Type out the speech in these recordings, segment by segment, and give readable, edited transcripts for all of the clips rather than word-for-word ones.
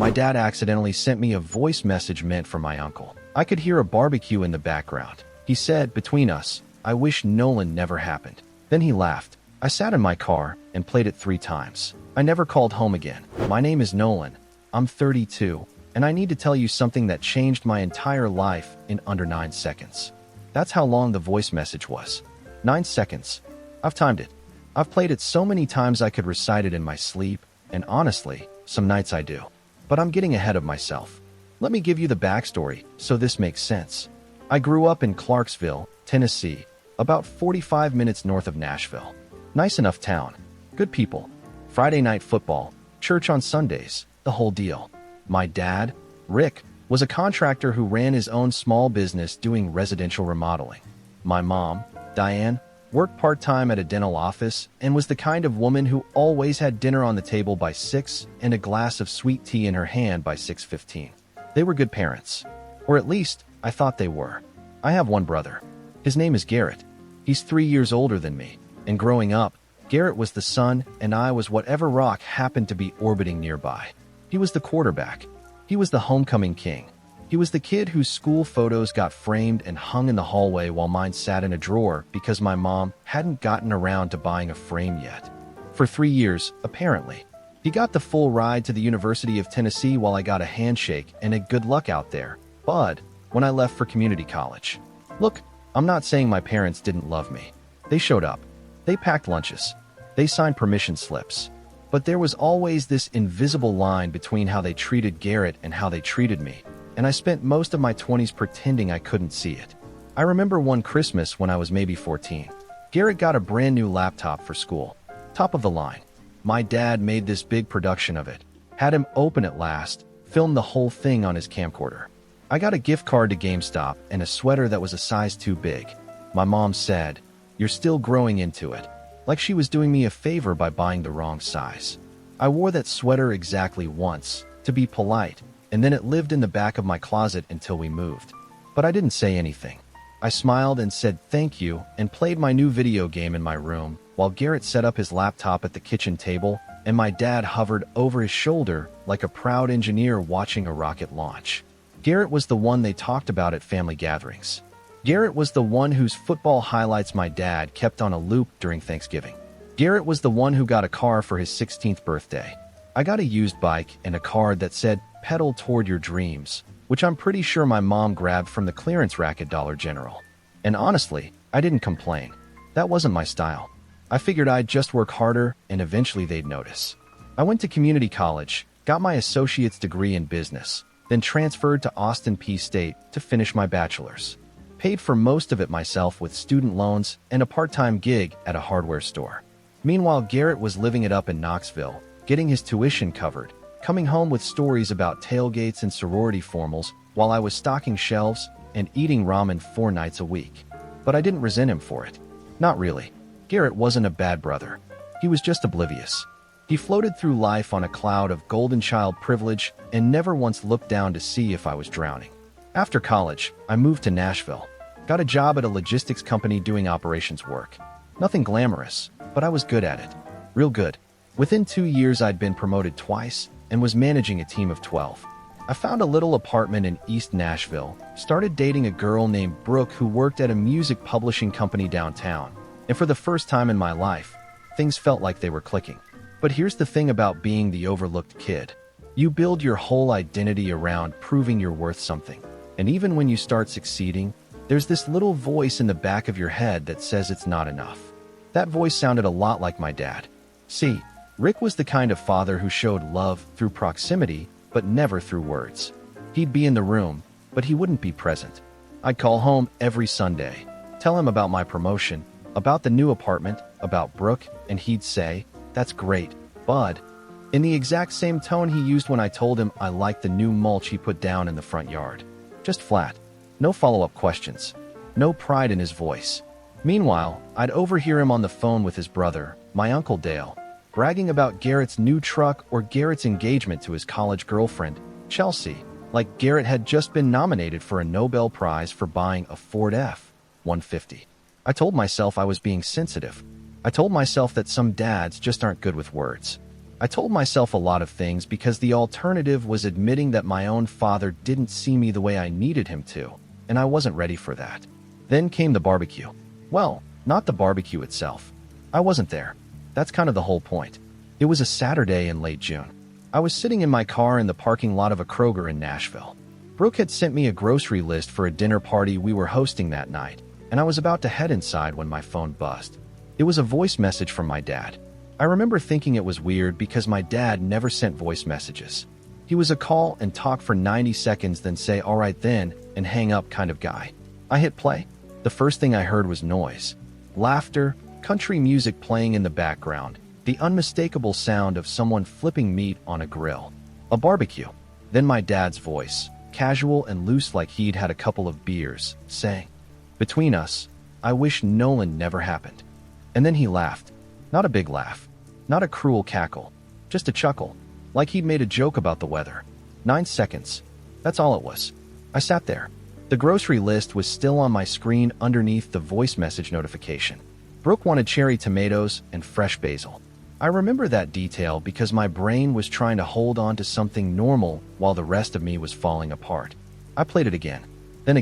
My dad accidentally sent me a voice message meant for my uncle. I could hear a barbecue in the background. He said, between us, "I wish Nolan never happened." Then he laughed. I sat in my car and played it 3 times. I never called home again. My name is Nolan. I'm 32, and I need to tell you something that changed my entire life in under 9 seconds. That's how long the voice message was. 9 seconds. I've timed it. I've played it so many times I could recite it in my sleep, and honestly, some nights I do. But I'm getting ahead of myself. Let me give you the backstory so this makes sense. I grew up in Clarksville, Tennessee, about 45 minutes north of Nashville. Nice enough town. Good people. Friday night football, church on Sundays, the whole deal. My dad, Rick, was a contractor who ran his own small business doing residential remodeling. My mom, Diane, worked part-time at a dental office and was the kind of woman who always had dinner on the table by 6 and a glass of sweet tea in her hand by 6:15. They were good parents. Or at least, I thought they were. I have one brother. His name is Garrett. He's 3 years older than me, and growing up, Garrett was the sun and I was whatever rock happened to be orbiting nearby. He was the quarterback. He was the homecoming king. He was the kid whose school photos got framed and hung in the hallway while mine sat in a drawer because my mom hadn't gotten around to buying a frame yet. For 3 years, apparently. He got the full ride to the University of Tennessee while I got a handshake and a good luck out there, bud, when I left for community college. Look, I'm not saying my parents didn't love me. They showed up. They packed lunches. They signed permission slips. But there was always this invisible line between how they treated Garrett and how they treated me, and I spent most of my 20s pretending I couldn't see it. I remember one Christmas when I was maybe 14. Garrett got a brand new laptop for school. Top of the line. My dad made this big production of it. Had him open it last, filmed the whole thing on his camcorder. I got a gift card to GameStop and a sweater that was a size too big. My mom said, "You're still growing into it." Like she was doing me a favor by buying the wrong size. I wore that sweater exactly once, to be polite, and then it lived in the back of my closet until we moved. But I didn't say anything. I smiled and said thank you and played my new video game in my room while Garrett set up his laptop at the kitchen table and my dad hovered over his shoulder like a proud engineer watching a rocket launch. Garrett was the one they talked about at family gatherings. Garrett was the one whose football highlights my dad kept on a loop during Thanksgiving. Garrett was the one who got a car for his 16th birthday. I got a used bike and a card that said, "Pedal toward your dreams," which I'm pretty sure my mom grabbed from the clearance rack at Dollar General. And honestly, I didn't complain. That wasn't my style. I figured I'd just work harder and eventually they'd notice. I went to community college, got my associate's degree in business, then transferred to Austin Peay State to finish my bachelor's. Paid for most of it myself with student loans and a part-time gig at a hardware store. Meanwhile, Garrett was living it up in Knoxville, getting his tuition covered, coming home with stories about tailgates and sorority formals while I was stocking shelves and eating ramen 4 nights a week. But I didn't resent him for it. Not really. Garrett wasn't a bad brother. He was just oblivious. He floated through life on a cloud of golden child privilege and never once looked down to see if I was drowning. After college, I moved to Nashville. Got a job at a logistics company doing operations work. Nothing glamorous, but I was good at it. Real good. Within 2 years, I'd been promoted twice and was managing a team of 12. I found a little apartment in East Nashville, started dating a girl named Brooke who worked at a music publishing company downtown, and for the first time in my life, things felt like they were clicking. But here's the thing about being the overlooked kid. You build your whole identity around proving you're worth something. And even when you start succeeding, there's this little voice in the back of your head that says it's not enough. That voice sounded a lot like my dad. See, Rick was the kind of father who showed love through proximity, but never through words. He'd be in the room, but he wouldn't be present. I'd call home every Sunday, tell him about my promotion, about the new apartment, about Brooke, and he'd say, "That's great, bud," in the exact same tone he used when I told him I liked the new mulch he put down in the front yard. Just flat. No follow-up questions. No pride in his voice. Meanwhile, I'd overhear him on the phone with his brother, my Uncle Dale, bragging about Garrett's new truck or Garrett's engagement to his college girlfriend, Chelsea, like Garrett had just been nominated for a Nobel Prize for buying a Ford F-150. I told myself I was being sensitive. I told myself that some dads just aren't good with words. I told myself a lot of things because the alternative was admitting that my own father didn't see me the way I needed him to, and I wasn't ready for that. Then came the barbecue. Well, not the barbecue itself. I wasn't there. That's kind of the whole point. It was a Saturday in late June. I was sitting in my car in the parking lot of a Kroger in Nashville. Brooke had sent me a grocery list for a dinner party we were hosting that night, and I was about to head inside when my phone buzzed. It was a voice message from my dad. I remember thinking it was weird because my dad never sent voice messages. He was a call and talk for 90 seconds then say all right then and hang up kind of guy. I hit play. The first thing I heard was noise. Laughter, country music playing in the background, the unmistakable sound of someone flipping meat on a grill. A barbecue. Then my dad's voice, casual and loose like he'd had a couple of beers, saying, "Between us, I wish Nolan never happened." And then he laughed. Not a big laugh. Not a cruel cackle. Just a chuckle. Like he'd made a joke about the weather. 9 seconds. That's all it was. I sat there. The grocery list was still on my screen underneath the voice message notification. Brooke wanted cherry tomatoes and fresh basil. I remember that detail because my brain was trying to hold on to something normal while the rest of me was falling apart. I played it again. Then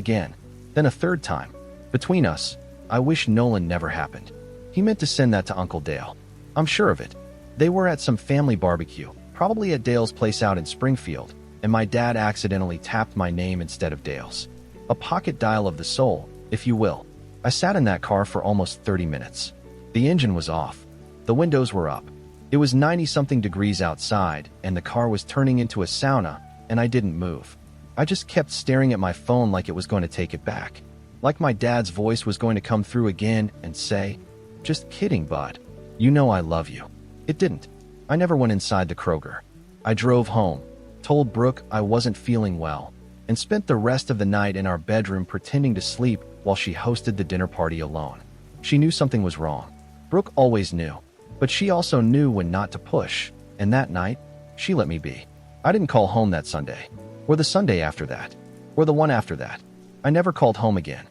a third time. Between us, I wish Nolan never happened. He meant to send that to Uncle Dale. I'm sure of it. They were at some family barbecue, probably at Dale's place out in Springfield, and my dad accidentally tapped my name instead of Dale's. A pocket dial of the soul, if you will. I sat in that car for almost 30 minutes. The engine was off. The windows were up. It was 90-something degrees outside, and the car was turning into a sauna, and I didn't move. I just kept staring at my phone like it was going to take it back. Like my dad's voice was going to come through again and say, "Just kidding, bud. You know I love you." It didn't. I never went inside the Kroger. I drove home, told Brooke I wasn't feeling well, and spent the rest of the night in our bedroom pretending to sleep while she hosted the dinner party alone. She knew something was wrong. Brooke always knew, but she also knew when not to push, and that night, she let me be. I didn't call home that Sunday, or the Sunday after that, or the one after that. I never called home again.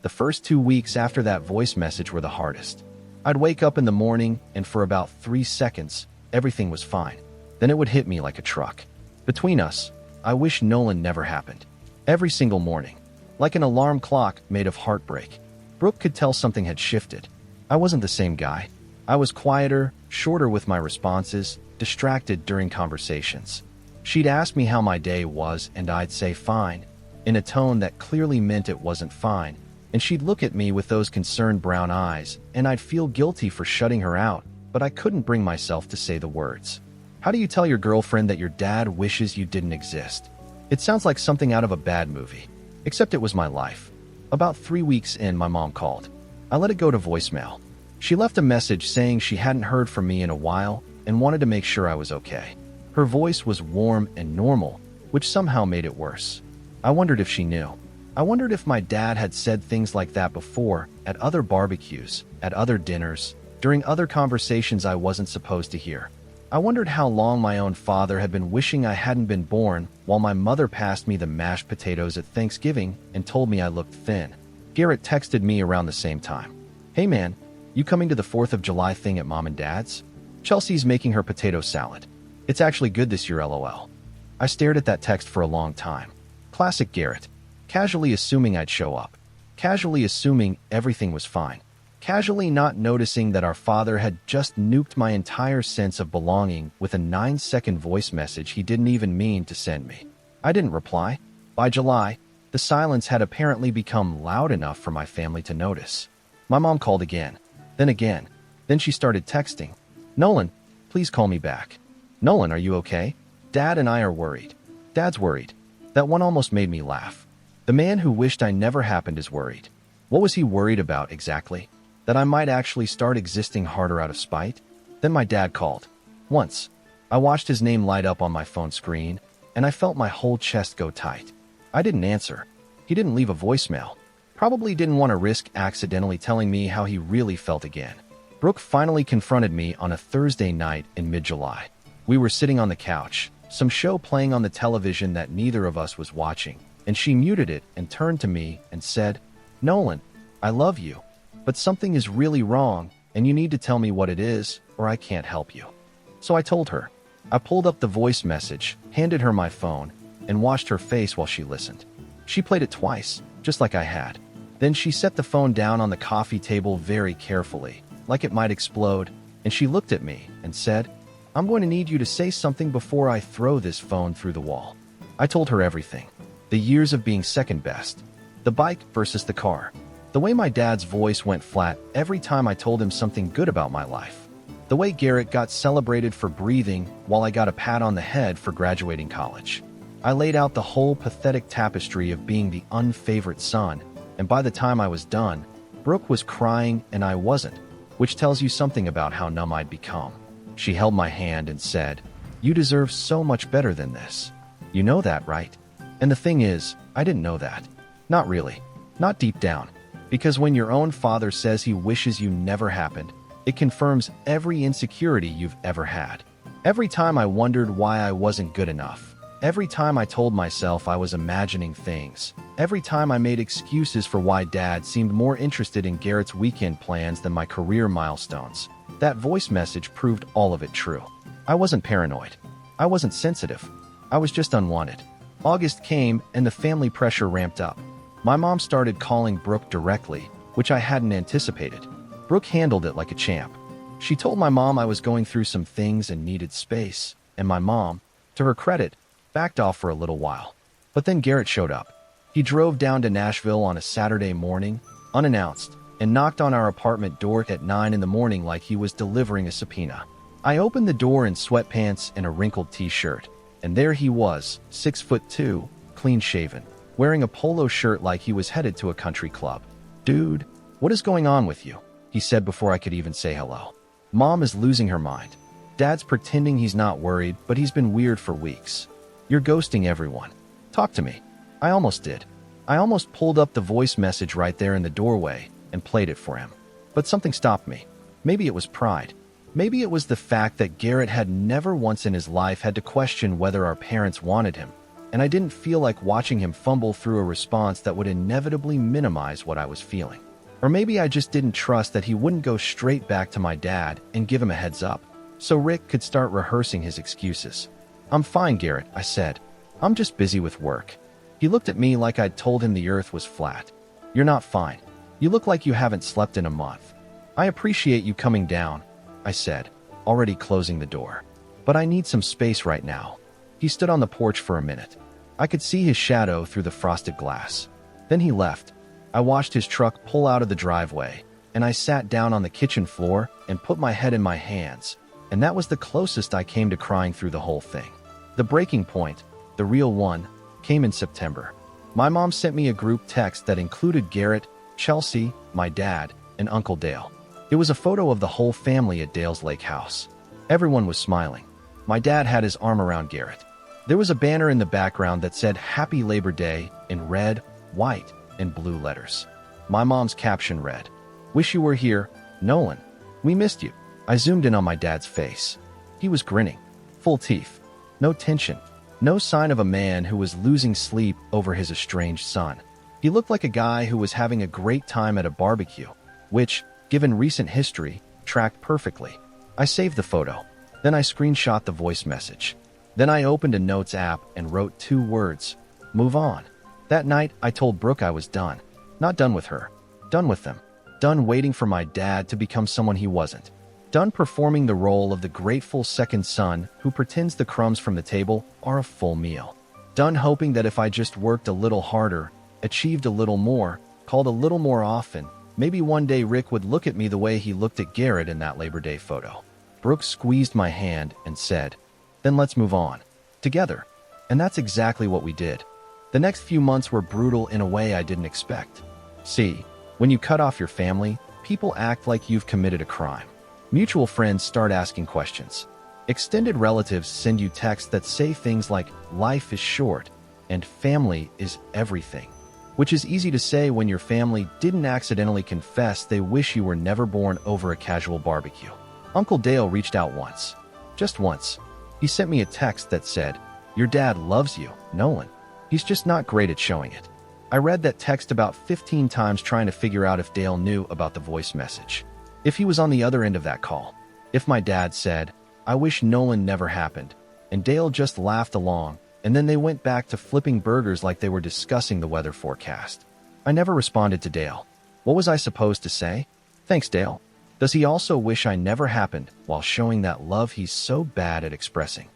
The first 2 weeks after that voice message were the hardest. I'd wake up in the morning, and for about 3 seconds, everything was fine. Then it would hit me like a truck. Between us, I wish Nolan never happened. Every single morning. Like an alarm clock made of heartbreak. Brooke could tell something had shifted. I wasn't the same guy. I was quieter, shorter with my responses, distracted during conversations. She'd ask me how my day was, and I'd say fine, in a tone that clearly meant it wasn't fine. And she'd look at me with those concerned brown eyes, and I'd feel guilty for shutting her out, but I couldn't bring myself to say the words. How do you tell your girlfriend that your dad wishes you didn't exist? It sounds like something out of a bad movie. Except it was my life. About 3 weeks in, my mom called. I let it go to voicemail. She left a message saying she hadn't heard from me in a while and wanted to make sure I was okay. Her voice was warm and normal, which somehow made it worse. I wondered if she knew. I wondered if my dad had said things like that before, at other barbecues, at other dinners, during other conversations I wasn't supposed to hear. I wondered how long my own father had been wishing I hadn't been born while my mother passed me the mashed potatoes at Thanksgiving and told me I looked thin. Garrett texted me around the same time. "Hey man, you coming to the 4th of July thing at Mom and Dad's? Chelsea's making her potato salad. It's actually good this year, LOL." I stared at that text for a long time. Classic Garrett. Casually assuming I'd show up. Casually assuming everything was fine. Casually not noticing that our father had just nuked my entire sense of belonging with a 9-second voice message he didn't even mean to send me. I didn't reply. By July, the silence had apparently become loud enough for my family to notice. My mom called again. Then she started texting. "Nolan, please call me back. Nolan, are you okay? Dad and I are worried." Dad's worried. That one almost made me laugh. The man who wished I never happened is worried. What was he worried about exactly? That I might actually start existing harder out of spite? Then my dad called. Once. I watched his name light up on my phone screen, and I felt my whole chest go tight. I didn't answer. He didn't leave a voicemail. Probably didn't want to risk accidentally telling me how he really felt again. Brooke finally confronted me on a Thursday night in mid-July. We were sitting on the couch, some show playing on the television that neither of us was watching, and she muted it and turned to me and said, "Nolan, I love you, but something is really wrong, and you need to tell me what it is, or I can't help you." So I told her. I pulled up the voice message, handed her my phone, and watched her face while she listened. She played it twice, just like I had. Then she set the phone down on the coffee table very carefully, like it might explode, and she looked at me and said, "I'm going to need you to say something before I throw this phone through the wall." I told her everything. The years of being second best. The bike versus the car. The way my dad's voice went flat every time I told him something good about my life. The way Garrett got celebrated for breathing while I got a pat on the head for graduating college. I laid out the whole pathetic tapestry of being the unfavorite son, and by the time I was done, Brooke was crying and I wasn't, which tells you something about how numb I'd become. She held my hand and said, "You deserve so much better than this. You know that, right?" And the thing is, I didn't know that. Not really. Not deep down. Because when your own father says he wishes you never happened, it confirms every insecurity you've ever had. Every time I wondered why I wasn't good enough. Every time I told myself I was imagining things. Every time I made excuses for why Dad seemed more interested in Garrett's weekend plans than my career milestones. That voice message proved all of it true. I wasn't paranoid. I wasn't sensitive. I was just unwanted. August came and the family pressure ramped up. My mom started calling Brooke directly, which I hadn't anticipated. Brooke handled it like a champ. She told my mom I was going through some things and needed space, and my mom, to her credit, backed off for a little while. But then Garrett showed up. He drove down to Nashville on a Saturday morning, unannounced, and knocked on our apartment door at 9 in the morning like he was delivering a subpoena. I opened the door in sweatpants and a wrinkled t-shirt, and there he was, 6'2", clean-shaven, wearing a polo shirt like he was headed to a country club. "Dude, what is going on with you?" he said before I could even say hello. "Mom is losing her mind. Dad's pretending he's not worried, but he's been weird for weeks. You're ghosting everyone. Talk to me." I almost did. I almost pulled up the voice message right there in the doorway and played it for him. But something stopped me. Maybe it was pride. Maybe it was the fact that Garrett had never once in his life had to question whether our parents wanted him, and I didn't feel like watching him fumble through a response that would inevitably minimize what I was feeling. Or maybe I just didn't trust that he wouldn't go straight back to my dad and give him a heads up, so Rick could start rehearsing his excuses. "I'm fine, Garrett," I said. "I'm just busy with work." He looked at me like I'd told him the earth was flat. "You're not fine. You look like you haven't slept in a month." "I appreciate you coming down," I said, already closing the door. "But I need some space right now." He stood on the porch for a minute. I could see his shadow through the frosted glass. Then he left. I watched his truck pull out of the driveway, and I sat down on the kitchen floor and put my head in my hands, and that was the closest I came to crying through the whole thing. The breaking point, the real one, came in September. My mom sent me a group text that included Garrett, Chelsea, my dad, and Uncle Dale. It was a photo of the whole family at Dale's lake house. Everyone was smiling. My dad had his arm around Garrett. There was a banner in the background that said "Happy Labor Day" in red, white, and blue letters. My mom's caption read, "Wish you were here, Nolan. We missed you." I zoomed in on my dad's face. He was grinning, full teeth, no tension, no sign of a man who was losing sleep over his estranged son. He looked like a guy who was having a great time at a barbecue, which, given recent history, tracked perfectly. I saved the photo. Then I screenshot the voice message. Then I opened a notes app and wrote 2 words, "Move on." That night, I told Brooke I was done. Not done with her. Done with them. Done waiting for my dad to become someone he wasn't. Done performing the role of the grateful second son who pretends the crumbs from the table are a full meal. Done hoping that if I just worked a little harder, achieved a little more, called a little more often, maybe one day Rick would look at me the way he looked at Garrett in that Labor Day photo. Brooke squeezed my hand and said, "Then let's move on. Together." And that's exactly what we did. The next few months were brutal in a way I didn't expect. See, when you cut off your family, people act like you've committed a crime. Mutual friends start asking questions. Extended relatives send you texts that say things like, "Life is short," and "family is everything," which is easy to say when your family didn't accidentally confess they wish you were never born over a casual barbecue. Uncle Dale reached out once. Just once. He sent me a text that said, "Your dad loves you, Nolan. He's just not great at showing it." I read that text about 15 times trying to figure out if Dale knew about the voice message. If he was on the other end of that call. If my dad said, "I wish Nolan never happened," and Dale just laughed along, and then they went back to flipping burgers like they were discussing the weather forecast. I never responded to Dale. What was I supposed to say? Thanks, Dale. Does he also wish I never happened while showing that love he's so bad at expressing?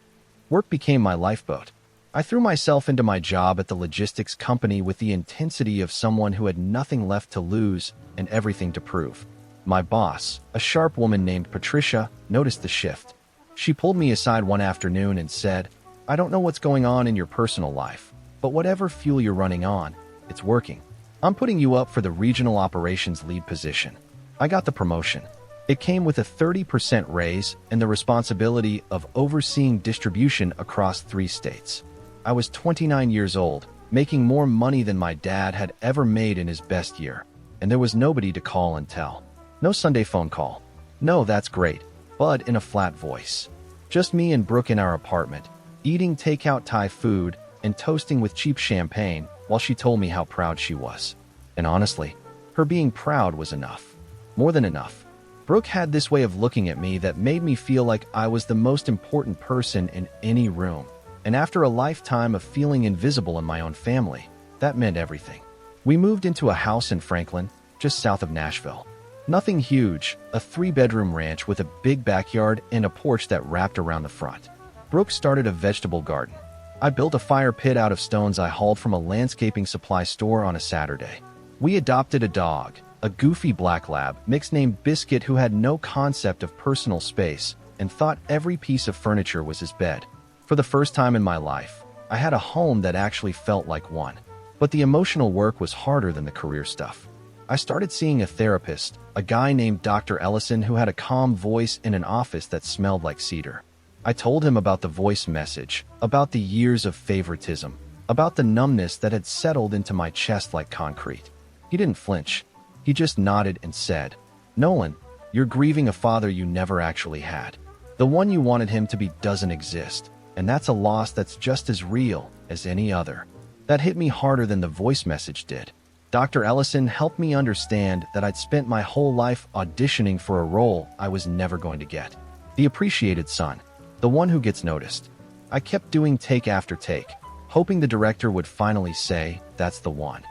Work became my lifeboat. I threw myself into my job at the logistics company with the intensity of someone who had nothing left to lose and everything to prove. My boss, a sharp woman named Patricia, noticed the shift. She pulled me aside one afternoon and said, "I don't know what's going on in your personal life, but whatever fuel you're running on, it's working. I'm putting you up for the regional operations lead position." I got the promotion. It came with a 30% raise and the responsibility of overseeing distribution across 3 states. I was 29 years old, making more money than my dad had ever made in his best year, and there was nobody to call and tell. No Sunday phone call. "No, that's great," Bud in a flat voice. Just me and Brooke in our apartment, eating takeout Thai food and toasting with cheap champagne while she told me how proud she was. And honestly, her being proud was enough. More than enough. Brooke had this way of looking at me that made me feel like I was the most important person in any room. And after a lifetime of feeling invisible in my own family, that meant everything. We moved into a house in Franklin, just south of Nashville. Nothing huge, a 3-bedroom ranch with a big backyard and a porch that wrapped around the front. Brooke started a vegetable garden. I built a fire pit out of stones I hauled from a landscaping supply store on a Saturday. We adopted a dog, a goofy black lab mix named Biscuit who had no concept of personal space and thought every piece of furniture was his bed. For the first time in my life, I had a home that actually felt like one. But the emotional work was harder than the career stuff. I started seeing a therapist, a guy named Dr. Ellison who had a calm voice in an office that smelled like cedar. I told him about the voice message, about the years of favoritism, about the numbness that had settled into my chest like concrete. He didn't flinch. He just nodded and said, "Nolan, you're grieving a father you never actually had. The one you wanted him to be doesn't exist, and that's a loss that's just as real as any other." That hit me harder than the voice message did. Dr. Ellison helped me understand that I'd spent my whole life auditioning for a role I was never going to get. The appreciated son, the one who gets noticed. I kept doing take after take, hoping the director would finally say, "That's the one."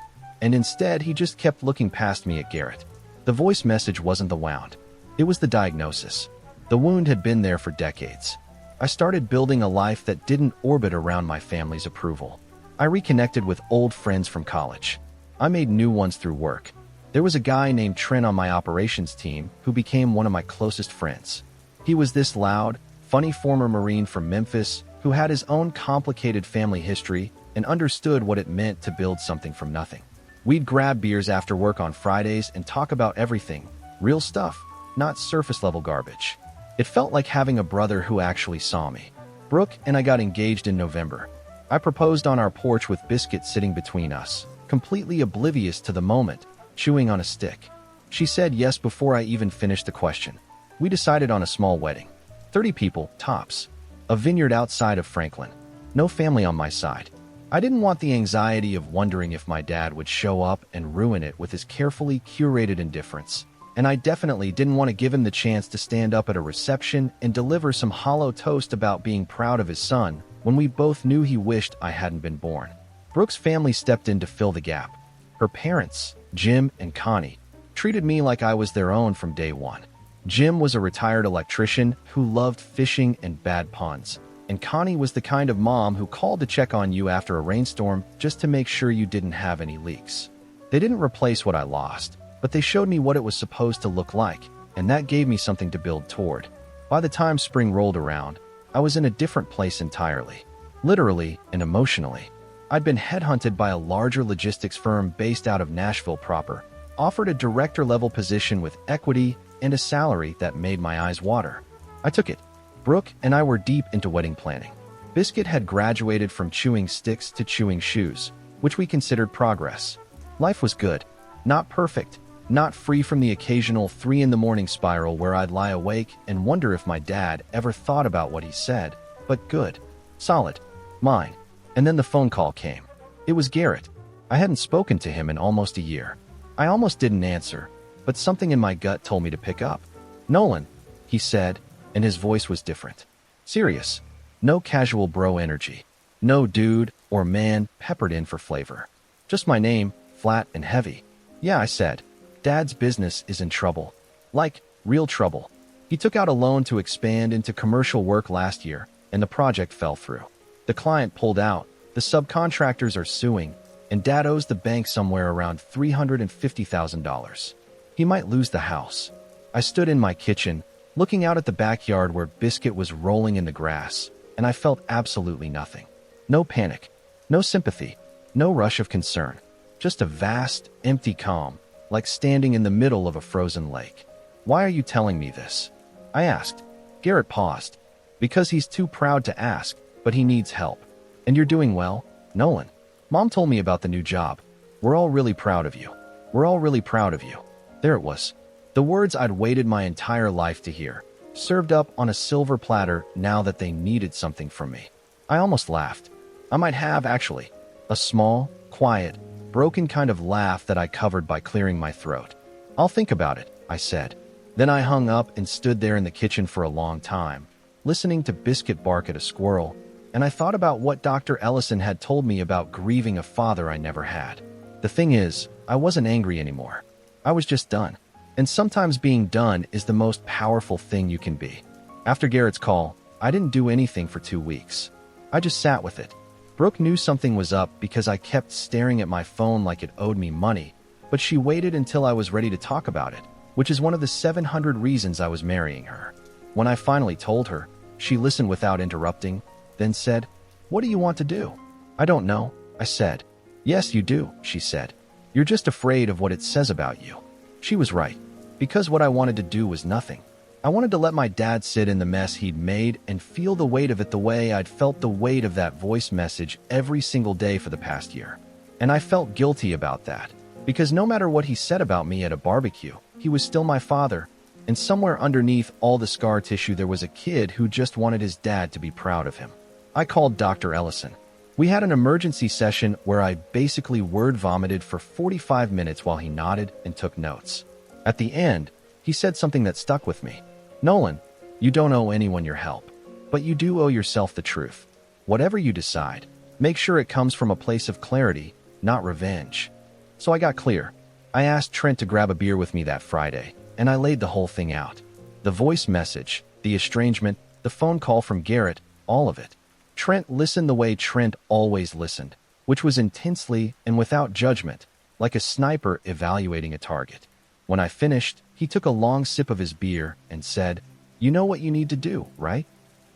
And instead, he just kept looking past me at Garrett. The voice message wasn't the wound. It was the diagnosis. The wound had been there for decades. I started building a life that didn't orbit around my family's approval. I reconnected with old friends from college. I made new ones through work. There was a guy named Trent on my operations team who became one of my closest friends. He was this loud, funny former Marine from Memphis who had his own complicated family history and understood what it meant to build something from nothing. We'd grab beers after work on Fridays and talk about everything, real stuff, not surface-level garbage. It felt like having a brother who actually saw me. Brooke and I got engaged in November. I proposed on our porch with Biscuit sitting between us, completely oblivious to the moment, chewing on a stick. She said yes before I even finished the question. We decided on a small wedding. 30 people, tops. A vineyard outside of Franklin. No family on my side. I didn't want the anxiety of wondering if my dad would show up and ruin it with his carefully curated indifference. And I definitely didn't want to give him the chance to stand up at a reception and deliver some hollow toast about being proud of his son when we both knew he wished I hadn't been born. Brooke's family stepped in to fill the gap. Her parents, Jim and Connie, treated me like I was their own from day one. Jim was a retired electrician who loved fishing and bad puns, and Connie was the kind of mom who called to check on you after a rainstorm just to make sure you didn't have any leaks. They didn't replace what I lost, but they showed me what it was supposed to look like, and that gave me something to build toward. By the time spring rolled around, I was in a different place entirely, literally and emotionally. I'd been headhunted by a larger logistics firm based out of Nashville proper, offered a director-level position with equity and a salary that made my eyes water. I took it. Brooke and I were deep into wedding planning. Biscuit had graduated from chewing sticks to chewing shoes, which we considered progress. Life was good. Not perfect. Not free from the occasional 3 a.m. spiral where I'd lie awake and wonder if my dad ever thought about what he said, but good. Solid. Mine. And then the phone call came. It was Garrett. I hadn't spoken to him in almost a year. I almost didn't answer, but something in my gut told me to pick up. "Nolan," he said, and his voice was different. Serious. No casual bro energy. No dude or man peppered in for flavor. Just my name, flat and heavy. Yeah, I said. Dad's business is in trouble. Like, real trouble. He took out a loan to expand into commercial work last year, and the project fell through. The client pulled out, the subcontractors are suing, and Dad owes the bank somewhere around $350,000. He might lose the house. I stood in my kitchen, looking out at the backyard where Biscuit was rolling in the grass, and I felt absolutely nothing. No panic, no sympathy, no rush of concern. Just a vast, empty calm, like standing in the middle of a frozen lake. Why are you telling me this? I asked. Garrett paused. Because he's too proud to ask, but he needs help. And you're doing well, Nolan. Mom told me about the new job. We're all really proud of you. We're all really proud of you. There it was. The words I'd waited my entire life to hear, served up on a silver platter now that they needed something from me. I almost laughed. I might have, actually. A small, quiet, broken kind of laugh that I covered by clearing my throat. I'll think about it, I said. Then I hung up and stood there in the kitchen for a long time, listening to Biscuit bark at a squirrel, and I thought about what Dr. Ellison had told me about grieving a father I never had. The thing is, I wasn't angry anymore. I was just done. And sometimes being done is the most powerful thing you can be. After Garrett's call, I didn't do anything for 2 weeks. I just sat with it. Brooke knew something was up because I kept staring at my phone like it owed me money, but she waited until I was ready to talk about it, which is one of the 700 reasons I was marrying her. When I finally told her, she listened without interrupting, then said, "What do you want to do?" "I don't know," I said. "Yes, you do," she said. "You're just afraid of what it says about you." She was right, because what I wanted to do was nothing. I wanted to let my dad sit in the mess he'd made and feel the weight of it the way I'd felt the weight of that voice message every single day for the past year. And I felt guilty about that, because no matter what he said about me at a barbecue, he was still my father, and somewhere underneath all the scar tissue there was a kid who just wanted his dad to be proud of him. I called Dr. Ellison. We had an emergency session where I basically word vomited for 45 minutes while he nodded and took notes. At the end, he said something that stuck with me. "Nolan, you don't owe anyone your help, but you do owe yourself the truth. Whatever you decide, make sure it comes from a place of clarity, not revenge." So I got clear. I asked Trent to grab a beer with me that Friday, and I laid the whole thing out. The voice message, the estrangement, the phone call from Garrett, all of it. Trent listened the way Trent always listened, which was intensely and without judgment, like a sniper evaluating a target. When I finished, he took a long sip of his beer and said, "You know what you need to do, right?"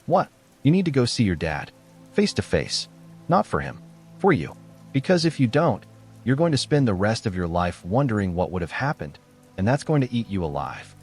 "What?" "You need to go see your dad. Face to face. Not for him. For you. Because if you don't, you're going to spend the rest of your life wondering what would have happened, and that's going to eat you alive."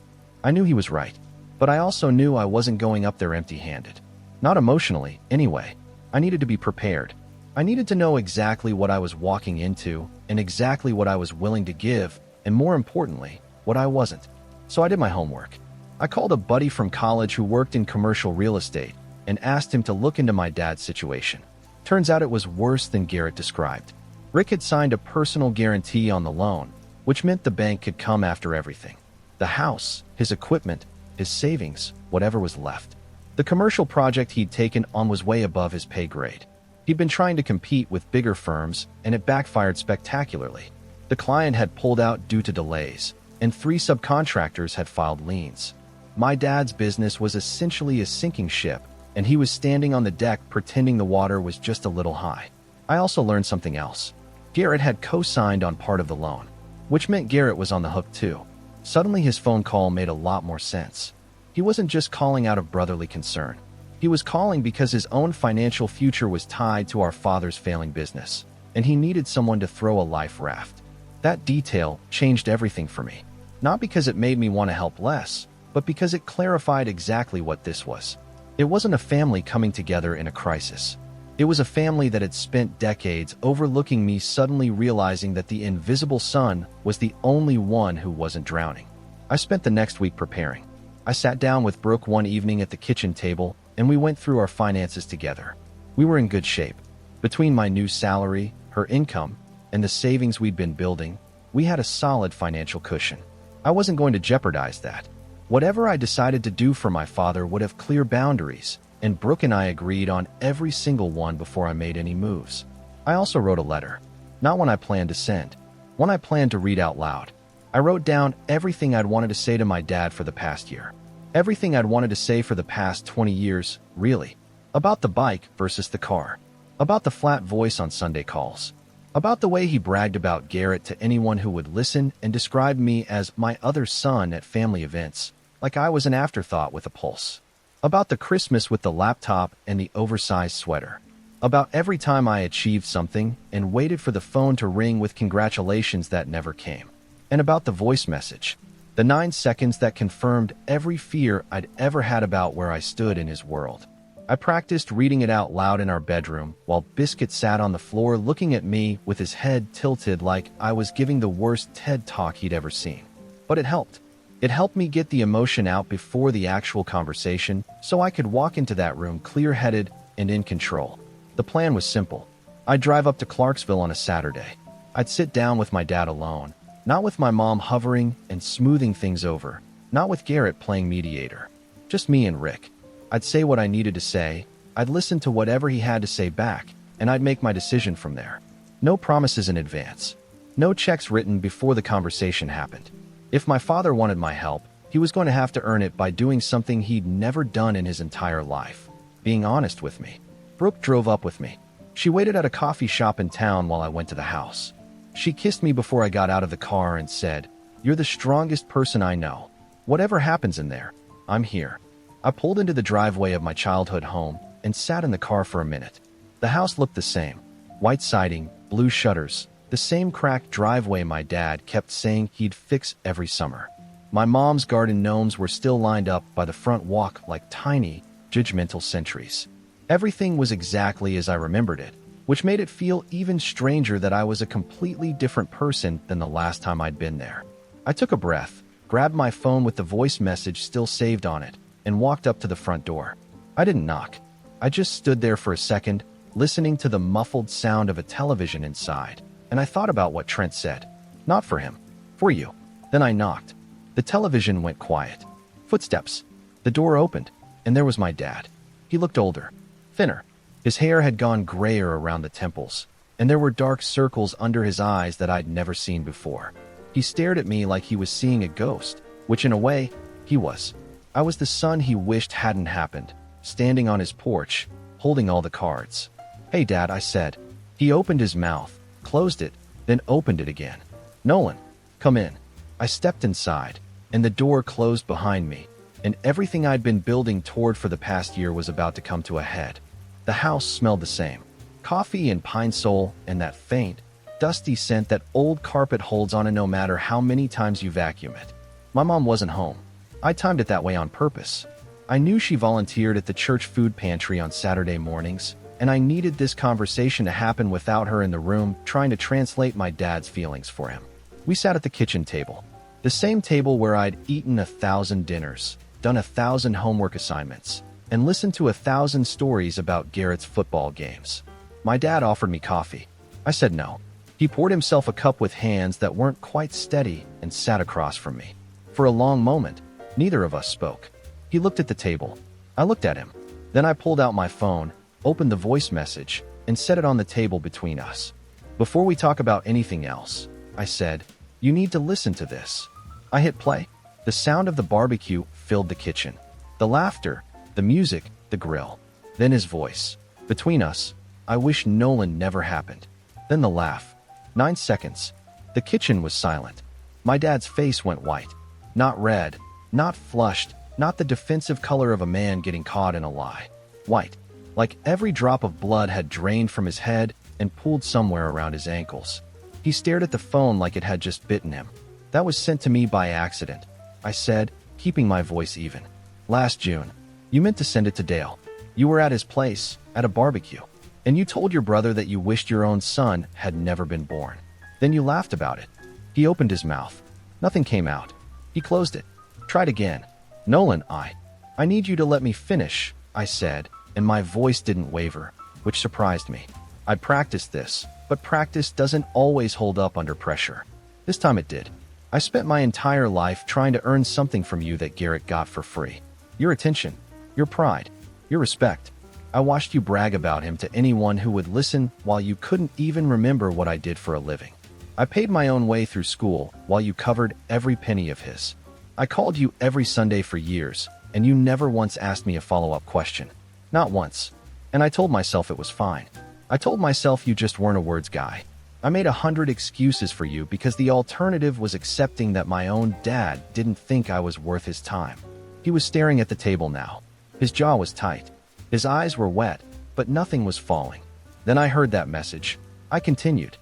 I knew he was right, but I also knew I wasn't going up there empty-handed. Not emotionally, anyway. I needed to be prepared. I needed to know exactly what I was walking into and exactly what I was willing to give, and more importantly, what I wasn't. So I did my homework. I called a buddy from college who worked in commercial real estate and asked him to look into my dad's situation. Turns out it was worse than Garrett described. Rick had signed a personal guarantee on the loan, which meant the bank could come after everything. The house, his equipment, his savings, whatever was left. The commercial project he'd taken on was way above his pay grade. He'd been trying to compete with bigger firms, and it backfired spectacularly. The client had pulled out due to delays, and 3 subcontractors had filed liens. My dad's business was essentially a sinking ship, and he was standing on the deck pretending the water was just a little high. I also learned something else. Garrett had co-signed on part of the loan, which meant Garrett was on the hook too. Suddenly his phone call made a lot more sense. He wasn't just calling out of brotherly concern. He was calling because his own financial future was tied to our father's failing business, and he needed someone to throw a life raft. That detail changed everything for me. Not because it made me want to help less, but because it clarified exactly what this was. It wasn't a family coming together in a crisis. It was a family that had spent decades overlooking me suddenly realizing that the invisible son was the only one who wasn't drowning. I spent the next week preparing. I sat down with Brooke one evening at the kitchen table, and we went through our finances together. We were in good shape. Between my new salary, her income, and the savings we'd been building, we had a solid financial cushion. I wasn't going to jeopardize that. Whatever I decided to do for my father would have clear boundaries, and Brooke and I agreed on every single one before I made any moves. I also wrote a letter. Not one I planned to send, one I planned to read out loud. I wrote down everything I'd wanted to say to my dad for the past year. Everything I'd wanted to say for the past 20 years, really. About the bike versus the car. About the flat voice on Sunday calls. About the way he bragged about Garrett to anyone who would listen and described me as my other son at family events, like I was an afterthought with a pulse. About the Christmas with the laptop and the oversized sweater. About every time I achieved something and waited for the phone to ring with congratulations that never came. And about the voice message. The 9 seconds that confirmed every fear I'd ever had about where I stood in his world. I practiced reading it out loud in our bedroom while Biscuit sat on the floor looking at me with his head tilted like I was giving the worst TED talk he'd ever seen. But it helped. It helped me get the emotion out before the actual conversation so I could walk into that room clear-headed and in control. The plan was simple. I'd drive up to Clarksville on a Saturday. I'd sit down with my dad alone, not with my mom hovering and smoothing things over, not with Garrett playing mediator. Just me and Rick. I'd say what I needed to say, I'd listen to whatever he had to say back, and I'd make my decision from there. No promises in advance. No checks written before the conversation happened. If my father wanted my help, he was going to have to earn it by doing something he'd never done in his entire life. Being honest with me. Brooke drove up with me. She waited at a coffee shop in town while I went to the house. She kissed me before I got out of the car and said, "You're the strongest person I know. Whatever happens in there, I'm here." I pulled into the driveway of my childhood home and sat in the car for a minute. The house looked the same. White siding, blue shutters, the same cracked driveway my dad kept saying he'd fix every summer. My mom's garden gnomes were still lined up by the front walk like tiny, judgmental sentries. Everything was exactly as I remembered it, which made it feel even stranger that I was a completely different person than the last time I'd been there. I took a breath, grabbed my phone with the voice message still saved on it, and walked up to the front door. I didn't knock. I just stood there for a second, listening to the muffled sound of a television inside, and I thought about what Trent said. Not for him. For you. Then I knocked. The television went quiet. Footsteps. The door opened, and there was my dad. He looked older. Thinner. His hair had gone grayer around the temples, and there were dark circles under his eyes that I'd never seen before. He stared at me like he was seeing a ghost, which in a way, he was. I was the son he wished hadn't happened, standing on his porch, holding all the cards. "Hey, Dad," I said. He opened his mouth, closed it, then opened it again. "Nolan, come in." I stepped inside, and the door closed behind me, and everything I'd been building toward for the past year was about to come to a head. The house smelled the same. Coffee and pine sol and that faint, dusty scent that old carpet holds on it no matter how many times you vacuum it. My mom wasn't home. I timed it that way on purpose. I knew she volunteered at the church food pantry on Saturday mornings, and I needed this conversation to happen without her in the room trying to translate my dad's feelings for him. We sat at the kitchen table. The same table where I'd eaten 1,000 dinners, done 1,000 homework assignments, and listened to 1,000 stories about Garrett's football games. My dad offered me coffee. I said no. He poured himself a cup with hands that weren't quite steady and sat across from me. For a long moment, neither of us spoke. He looked at the table. I looked at him. Then I pulled out my phone, opened the voice message, and set it on the table between us. "Before we talk about anything else," I said, "you need to listen to this." I hit play. The sound of the barbecue filled the kitchen. The laughter, the music, the grill. Then his voice. "Between us, I wish Nolan never happened." Then the laugh. 9 seconds. The kitchen was silent. My dad's face went white. Not red, not flushed, not the defensive color of a man getting caught in a lie. White. Like every drop of blood had drained from his head and pooled somewhere around his ankles. He stared at the phone like it had just bitten him. "That was sent to me by accident," I said, keeping my voice even. "Last June. You meant to send it to Dale. You were at his place, at a barbecue. And you told your brother that you wished your own son had never been born. Then you laughed about it." He opened his mouth. Nothing came out. He closed it. Tried again. "Nolan, I need you to let me finish," I said, and my voice didn't waver, which surprised me. I'd practiced this, but practice doesn't always hold up under pressure. This time it did. "I spent my entire life trying to earn something from you that Garrett got for free. Your attention, your pride, Your respect. I watched you brag about him to anyone who would listen while you couldn't even remember what I did for a living. I paid my own way through school while you covered every penny of his. I called you every Sunday for years, and you never once asked me a follow-up question. Not once. And I told myself it was fine. I told myself you just weren't a words guy. I made 100 excuses for you because the alternative was accepting that my own dad didn't think I was worth his time. He was staring at the table now. His jaw was tight. His eyes were wet, but nothing was falling. Then I heard that message. I continued.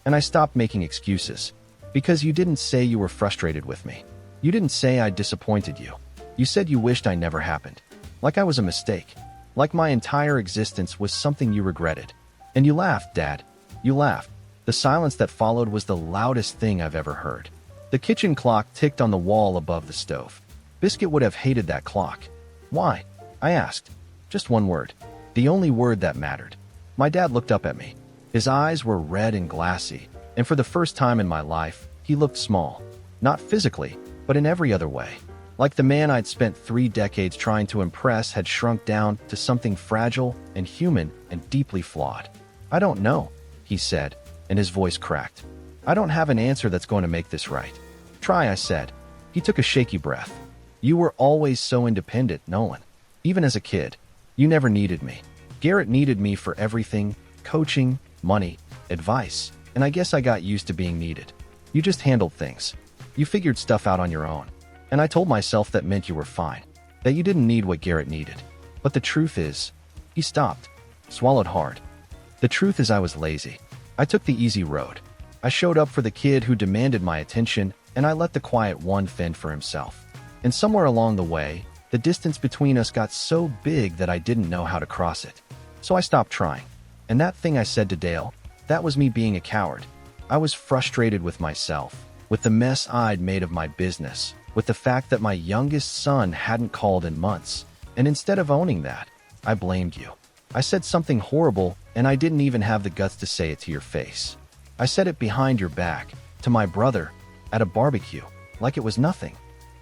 And I stopped making excuses. Because you didn't say you were frustrated with me. You didn't say I disappointed you. You said you wished I never happened. Like I was a mistake. Like my entire existence was something you regretted. And you laughed, Dad. You laughed. The silence that followed was the loudest thing I've ever heard. The kitchen clock ticked on the wall above the stove. Biscuit would have hated that clock. Why? I asked. Just one word. The only word that mattered. My dad looked up at me. His eyes were red and glassy, and for the first time in my life, he looked small. Not physically, but in every other way. Like the man I'd spent 3 decades trying to impress had shrunk down to something fragile and human and deeply flawed. I don't know, he said, and his voice cracked. I don't have an answer that's going to make this right. Try, I said. He took a shaky breath. You were always so independent, Nolan. Even as a kid. You never needed me. Garrett needed me for everything, coaching, money, advice, and I guess I got used to being needed. You just handled things. You figured stuff out on your own. And I told myself that meant you were fine, that you didn't need what Garrett needed. But the truth is, he stopped, swallowed hard. The truth is I was lazy. I took the easy road. I showed up for the kid who demanded my attention, and I let the quiet one fend for himself. And somewhere along the way, the distance between us got so big that I didn't know how to cross it. So I stopped trying. And that thing I said to Dale, that was me being a coward. I was frustrated with myself, with the mess I'd made of my business, with the fact that my youngest son hadn't called in months. And instead of owning that, I blamed you. I said something horrible, and I didn't even have the guts to say it to your face. I said it behind your back, to my brother, at a barbecue, like it was nothing.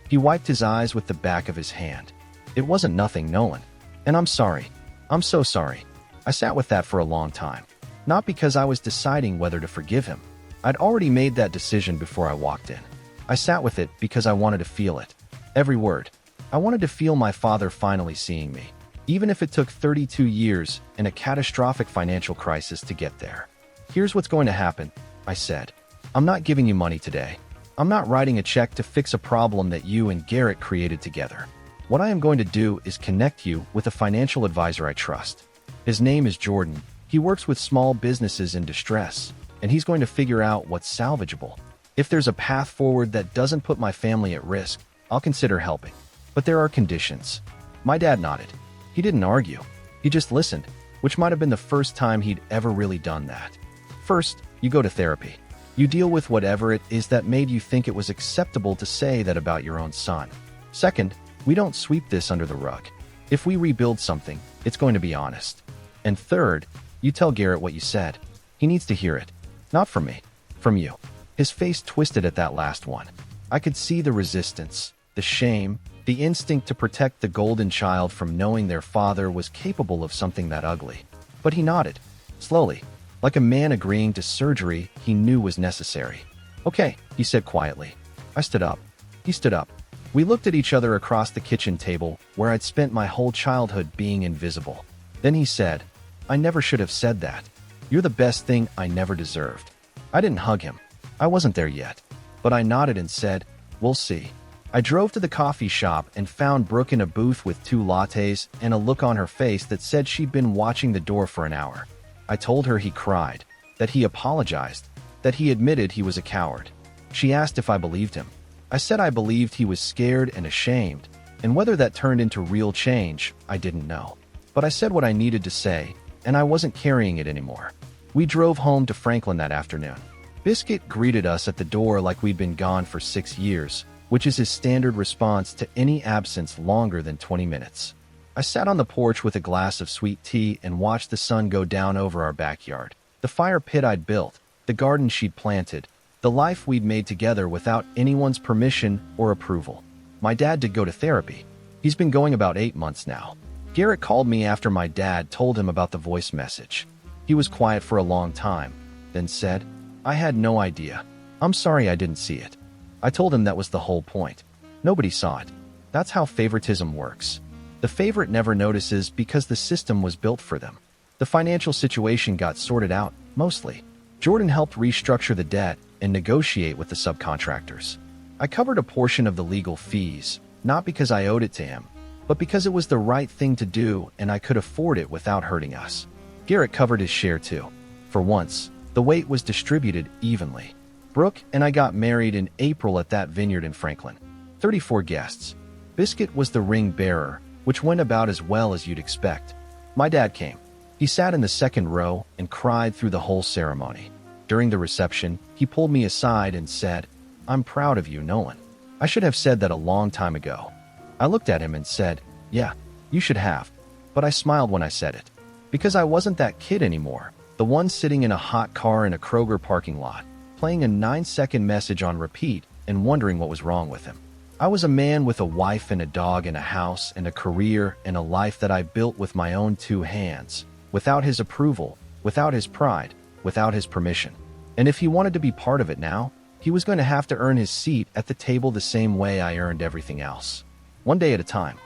He wiped his eyes with the back of his hand. It wasn't nothing, Nolan. And I'm sorry. I'm so sorry. I sat with that for a long time. Not because I was deciding whether to forgive him. I'd already made that decision before I walked in. I sat with it because I wanted to feel it. Every word. I wanted to feel my father finally seeing me. Even if it took 32 years and a catastrophic financial crisis to get there. Here's what's going to happen, I said. I'm not giving you money today. I'm not writing a check to fix a problem that you and Garrett created together. What I am going to do is connect you with a financial advisor I trust. His name is Jordan. He works with small businesses in distress, and he's going to figure out what's salvageable. If there's a path forward that doesn't put my family at risk, I'll consider helping. But there are conditions. My dad nodded. He didn't argue. He just listened, which might have been the first time he'd ever really done that. First, you go to therapy. You deal with whatever it is that made you think it was acceptable to say that about your own son. Second, we don't sweep this under the rug. If we rebuild something, it's going to be honest. And third, you tell Garrett what you said. He needs to hear it. Not from me. From you. His face twisted at that last one. I could see the resistance, the shame, the instinct to protect the golden child from knowing their father was capable of something that ugly. But he nodded. Slowly. Like a man agreeing to surgery he knew was necessary. Okay, he said quietly. I stood up. He stood up. We looked at each other across the kitchen table where I'd spent my whole childhood being invisible. Then he said, I never should have said that. You're the best thing I never deserved. I didn't hug him. I wasn't there yet. But I nodded and said, we'll see. I drove to the coffee shop and found Brooke in a booth with 2 lattes and a look on her face that said she'd been watching the door for an hour. I told her he cried, that he apologized, that he admitted he was a coward. She asked if I believed him. I said I believed he was scared and ashamed, and whether that turned into real change, I didn't know. But I said what I needed to say, and I wasn't carrying it anymore. We drove home to Franklin that afternoon. Biscuit greeted us at the door like we'd been gone for 6 years, which is his standard response to any absence longer than 20 minutes. I sat on the porch with a glass of sweet tea and watched the sun go down over our backyard. The fire pit I'd built, the garden she'd planted, the life we'd made together without anyone's permission or approval. My dad did go to therapy. He's been going about 8 months now. Garrett called me after my dad told him about the voice message. He was quiet for a long time, then said, "I had no idea. I'm sorry I didn't see it." I told him that was the whole point. Nobody saw it. That's how favoritism works. The favorite never notices because the system was built for them. The financial situation got sorted out, mostly. Jordan helped restructure the debt and negotiate with the subcontractors. I covered a portion of the legal fees, not because I owed it to him, but because it was the right thing to do and I could afford it without hurting us. Garrett covered his share too. For once, the weight was distributed evenly. Brooke and I got married in April at that vineyard in Franklin. 34 guests. Biscuit was the ring bearer, which went about as well as you'd expect. My dad came. He sat in the second row and cried through the whole ceremony. During the reception, he pulled me aside and said, "I'm proud of you, Nolan." I should have said that a long time ago. I looked at him and said, "Yeah, you should have." But I smiled when I said it. Because I wasn't that kid anymore, the one sitting in a hot car in a Kroger parking lot, playing a 9-second message on repeat and wondering what was wrong with him. I was a man with a wife and a dog and a house and a career and a life that I built with my own 2 hands, without his approval, without his pride, without his permission. And if he wanted to be part of it now, he was going to have to earn his seat at the table the same way I earned everything else. One day at a time.